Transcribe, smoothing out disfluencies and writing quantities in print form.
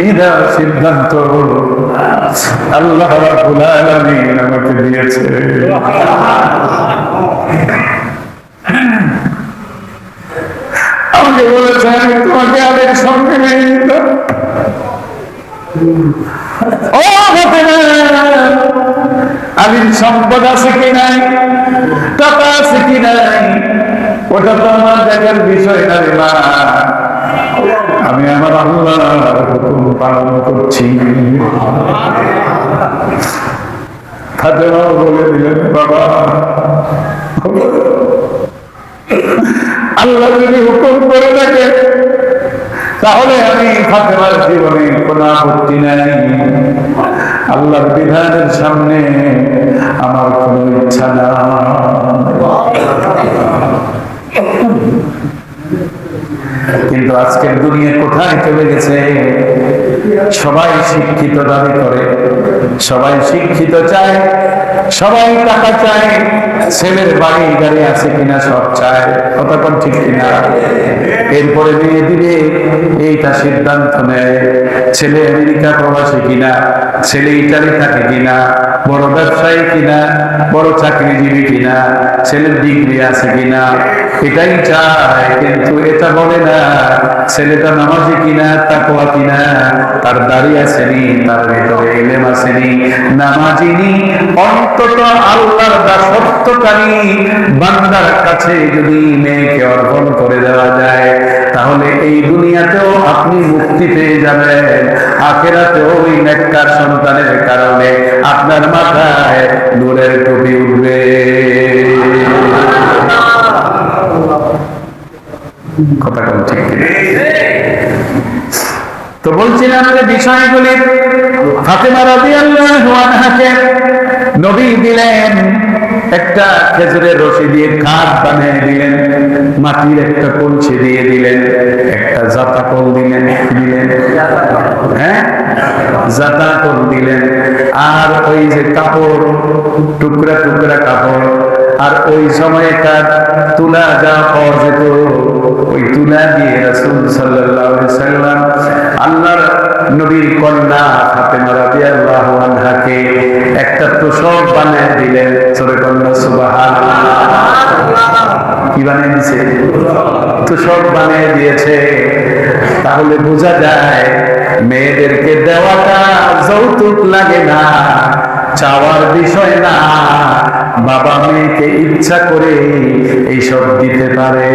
এটা সিদ্ধান্ত আল্লাহ রাব্বুল আলামিন আমাকে দিয়েছে। আমাকে বলেছে আমি তোমাকে আলের সঙ্গে নিয়ে নিতাম। ও আলীর সম্পদ আছে কি নাই, টাকা আছে কি নাই, ওটা তো আমার দেখার বিষয় না রে মা। আমি আমার আল্লাহর হুকুম পালন করছি। ফাতেমাও বলে দিলেন বাবা, আল্লাহ যদি হুকুম করে থাকে তাহলে আমি ফাতেমার জীবনে কোনো আপত্তি নাই। আল্লাহর বিধানের সামনে আমার কোনো ইচ্ছা না। কিন্তু আজকের দুনিয়া কোথায় চলে গেছে? সবাই শিক্ষিত দাবি করে, সবাই শিক্ষিত চায়, সবাই টাকা চায়, ছেলের বাড়ি গাড়ি আছে কিনা সব চায়, কতক্ষণ ঠিক কিনা। এরপরে বিয়ে দিলে এইটা সিদ্ধান্ত নেয় ছেলে আমেরিকা প্রবাসী কিনা, ছেলে ইটালি থাকে কিনা, বড় ব্যবসায়ী কিনা, বড় চাকরিজীবী কিনা, ছেলের ডিগ্রি আছে কিনা, এটাই চায়। কিন্তু এটা বলে না ছেলেটা নামাজি কিনা, তাকওয়া কিনা, তার দাড়ি আসেনি, তার ভিতরে ইলম আসেনি, নামাজিনি, অন্তত আল্লাহর দাসত্বকারী বান্দার কাছে যদি মেয়েকে অর্পণ করে দেওয়া যায় তাহলে এই দুনিয়াতেও আপনি মুক্তি পেয়ে যাবেন, আখিরাতেও ওই নেককার সন্তানের কারণে আপনার মাথায় নূরের টুপি উঠবে। কথা কোন ঠিক? তো বলছিলাম যে বিষয়গুলি ফাতেমা রাদিয়াল্লাহু আনহাকে নবী দিলেন একটা খেজুরের রশি দিয়ে কাঠ বানিয়ে দিলেন, মাটির একটা কলসি দিয়ে দিলেন, একটা জাতাকল দিলেন, হ্যাঁ জাতাকল দিলেন, আর ওই যে কাপড়, টুকরা টুকরা কাপড়, আর ওই সময়কার তুলা যা পাওয়া যেত ওই তুলা দিয়ে রাসূল সাল্লাল্লাহু আলাইহি সাল্লাম আল্লাহর নবীর কন্যা ফাতেমা রাদিয়াল্লাহু আনহাকে একটা তোশক বানিয়ে দিলেন। সূরা কন্যা সুবহানাল্লাহ। কি বানিয়ে দিয়েছে? তোশক বানিয়ে দিয়েছে। তাহলে বোঝা যায় মেয়েদেরকে দেওয়াটা যৌতুক লাগে না, চাওয়ার বিষয় না, বাবা মেয়েকে ইচ্ছা করে এইসব দিতে পারে।